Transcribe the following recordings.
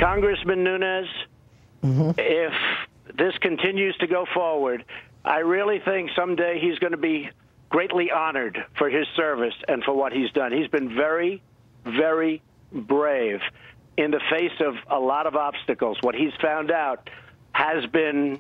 Congressman Nunes, if this continues to go forward, I really think someday he's going to be greatly honored for his service and for what he's done. He's been very, very brave in the face of a lot of obstacles. What he's found out has been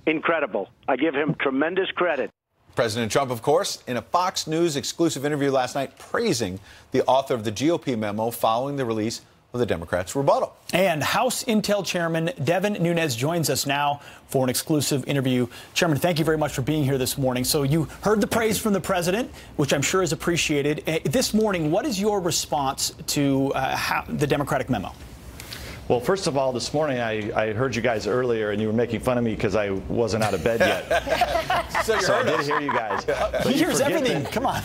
incredible. I give him tremendous credit. President Trump, of course, in a Fox News exclusive interview last night, praising the author of the GOP memo following the release of the Democrats' rebuttal. And House Intel Chairman Devin Nunes joins us now for an exclusive interview. Chairman, thank you very much for being here this morning. So you heard the praise from the president, which I'm sure is appreciated. This morning, what is your response to the Democratic memo? Well, first of all, this morning I heard you guys earlier, and you were making fun of me because I wasn't out of bed yet. so I did hear you guys. He hears everything. Come on.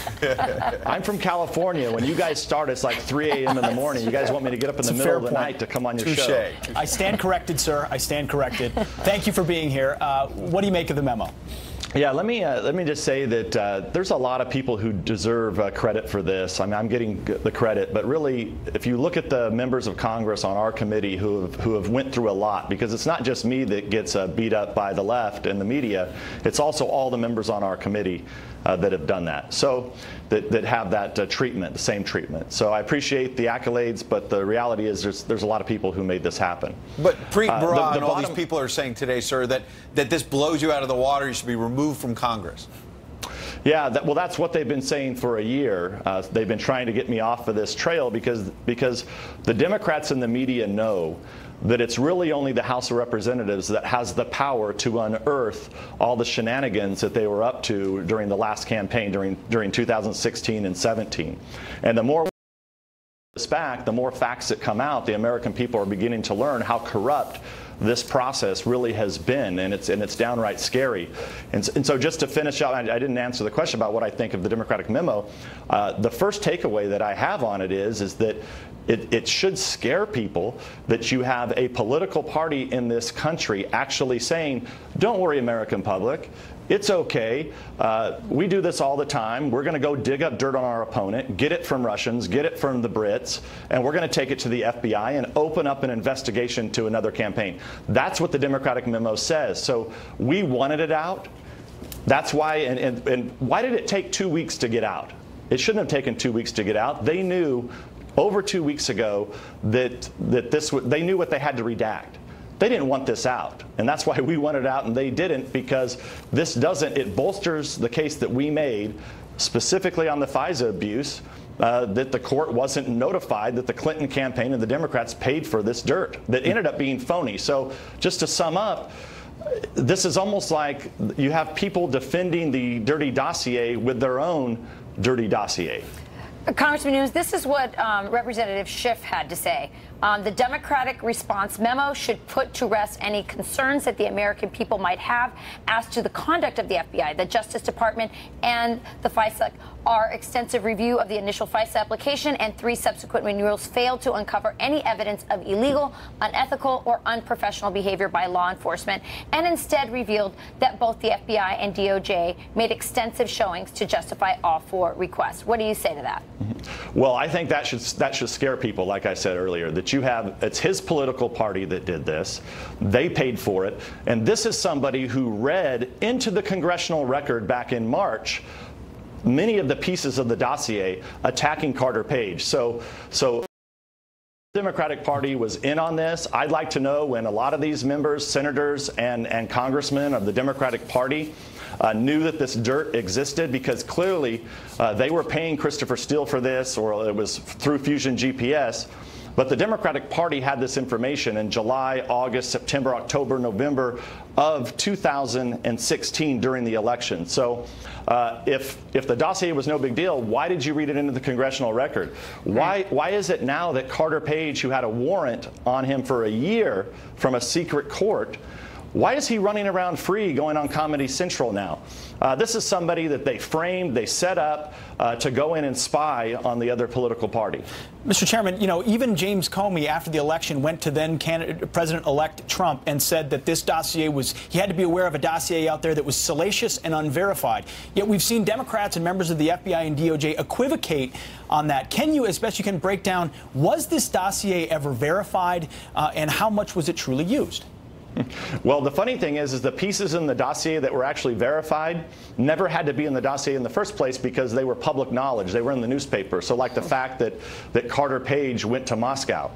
I'm from California. When you guys start, it's like 3 a.m. in the morning. You guys want me to get up in the middle of the night to come on your show. I stand corrected, sir. I stand corrected. Thank you for being here. What do you make of the memo? Yeah, let me just say that there's a lot of people who deserve credit for this. I mean, I'm getting the credit, but really, if you look at the members of Congress on our committee who have went through a lot, because it's not just me that gets beat up by the left and the media, it's also all the members on our committee that have done that. So that have that treatment, the same treatment. So I appreciate the accolades, but the reality is there's a lot of people who made this happen. But Preet Bharara and all these people are saying today, sir, that this blows you out of the water. You should be removed from Congress. Yeah, well, that's what they've been saying for a year. They've been trying to get me off of this trail because the Democrats and the media know that it's really only the House of Representatives that has the power to unearth all the shenanigans that they were up to during the last campaign, during 2016 and 17. And the more this back, the more facts that come out, the American people are beginning to learn how corrupt this process really has been, and it's downright scary. And so just to finish up, I didn't answer the question about what I think of the Democratic memo. The first takeaway that I have on it is that it should scare people that you have a political party in this country actually saying, don't worry, American public. It's okay. We do this all the time. We're going to go dig up dirt on our opponent, get it from Russians, get it from the Brits, and we're going to take it to the FBI and open up an investigation to another campaign. That's what the Democratic memo says. So we wanted it out. That's why. And why did it take 2 weeks to get out? It shouldn't have taken 2 weeks to get out. They knew over 2 weeks ago that they knew what they had to redact. They didn't want this out, and that's why we wanted it out, and they didn't, because it bolsters the case that we made specifically on the FISA abuse, that the court wasn't notified that the Clinton campaign and the Democrats paid for this dirt that ended up being phony. So just to sum up, this is almost like you have people defending the dirty dossier with their own dirty dossier. Congressman Nunes, this is what Representative Schiff had to say. The Democratic response memo should put to rest any concerns that the American people might have as to the conduct of the FBI, the Justice Department, and the FISA. Our extensive review of the initial FISA application and 3 subsequent renewals failed to uncover any evidence of illegal, unethical, or unprofessional behavior by law enforcement, and instead revealed that both the FBI and DOJ made extensive showings to justify all 4 requests. What do you say to that? Well, I think that should scare people, like I said earlier, that it's his political party that did this. They paid for it. And this is somebody who read into the congressional record back in March many of the pieces of the dossier attacking Carter Page. So the Democratic Party was in on this. I'd like to know when a lot of these members, senators, and congressmen of the Democratic Party knew that this dirt existed, because clearly they were paying Christopher Steele for this, or it was through Fusion GPS. But the Democratic Party had this information in July, August, September, October, November of 2016 during the election. So if the dossier was no big deal, why did you read it into the congressional record? Why is it now that Carter Page, who had a warrant on him for a year from a secret court, Why is he running around free going on Comedy Central now? This is somebody that they framed, they set up to go in and spy on the other political party. Mr. Chairman, you know, even James Comey, after the election, went to then President-elect Trump and said that this dossier he had to be aware of a dossier out there that was salacious and unverified. Yet we've seen Democrats and members of the FBI and DOJ equivocate on that. Can you, as best you can, break down, was this dossier ever verified, and how much was it truly used? Well, the funny thing is the pieces in the dossier that were actually verified never had to be in the dossier in the first place because they were public knowledge. They were in the newspaper. So like the fact that Carter Page went to Moscow,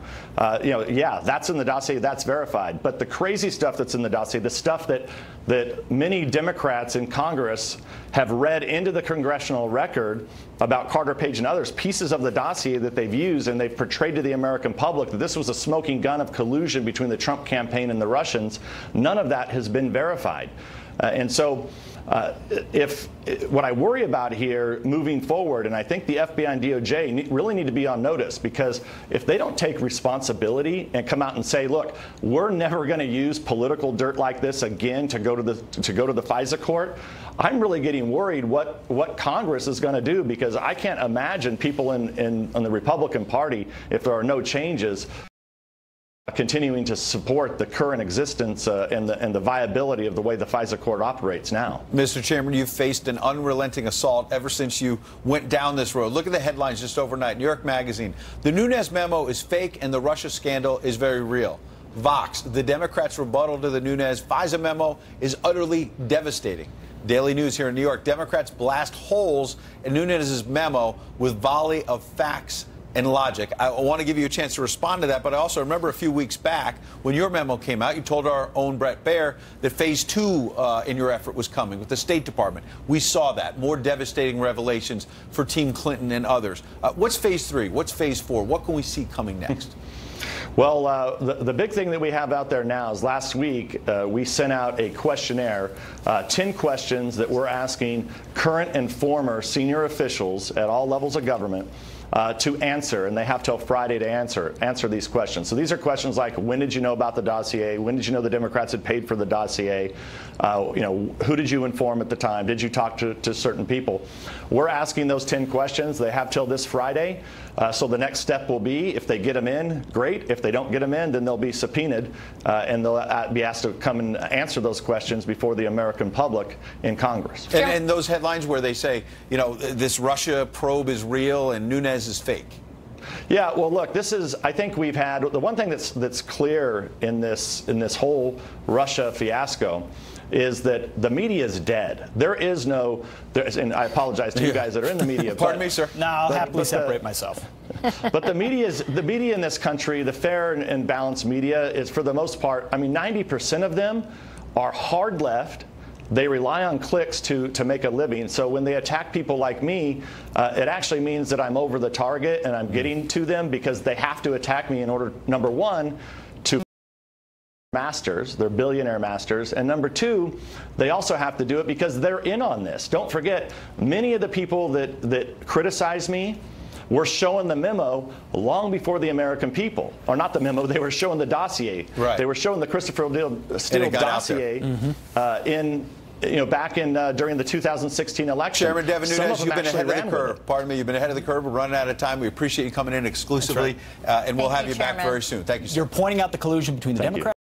you know, yeah, that's in the dossier, that's verified. But the crazy stuff that's in the dossier, the stuff that many Democrats in Congress have read into the congressional record about Carter Page and others, pieces of the dossier that they've used and they've portrayed to the American public that this was a smoking gun of collusion between the Trump campaign and the Russians, none of that has been verified. And so what I worry about here moving forward, and I think the FBI and DOJ really need to be on notice, because if they don't take responsibility and come out and say, look, we're never going to use political dirt like this again to go to the FISA court, I'm really getting worried what Congress is going to do, because I can't imagine people in the Republican Party, if there are no changes, continuing to support the current existence and the viability of the way the FISA court operates now. Mr. Chairman, you've faced an unrelenting assault ever since you went down this road. Look at the headlines just overnight. New York Magazine, the Nunes memo is fake and the Russia scandal is very real. Vox, the Democrats' rebuttal to the Nunes FISA memo is utterly devastating. Daily News here in New York, Democrats blast holes in Nunes' memo with volley of facts and logic. I want to give you a chance to respond to that, but I also remember a few weeks back when your memo came out, you told our own Brett Baer that phase 2 in your effort was coming with the State Department. We saw that. More devastating revelations for Team Clinton and others. What's phase 3? What's phase 4? What can we see coming next? Well, the big thing that we have out there now is last week we sent out a questionnaire, 10 questions that we're asking current and former senior officials at all levels of government to answer, and they have till Friday to answer these questions. So these are questions like, when did you know about the dossier? When did you know the Democrats had paid for the dossier? You know, who did you inform at the time? Did you talk to certain people? We're asking those 10 questions. They have till this Friday. So the next step will be, if they get them in, great. If they don't get them in, then they'll be subpoenaed and they'll be asked to come and answer those questions before the American public in Congress. And those headlines where they say, you know, this Russia probe is real and Nunes is fake. Yeah, well, look, this is, I think we've had, the one thing that's clear in this whole Russia fiasco is that the media is dead. There is no, and I apologize to you guys that are in the media. Pardon me, sir. No, I'll happily separate myself. But the media in this country, the fair and balanced media, is for the most part, I mean, 90% of them are hard left. They rely on clicks to make a living. So when they attack people like me, it actually means that I'm over the target and I'm getting to them, because they have to attack me in order, number one, to masters, they're billionaire masters, and number two, they also have to do it because they're in on this. Don't forget, many of the people that criticize me were showing the memo long before the American people, or not the memo, they were showing the dossier. Right. They were showing the Christopher Steele dossier back in during the 2016 election. Chairman Devin Nunes, you've been ahead of the curve. Pardon me, you've been ahead of the curve. We're running out of time. We appreciate you coming in exclusively, and we'll have you back very soon. Thank you, sir. You're pointing out the collusion between the Democrats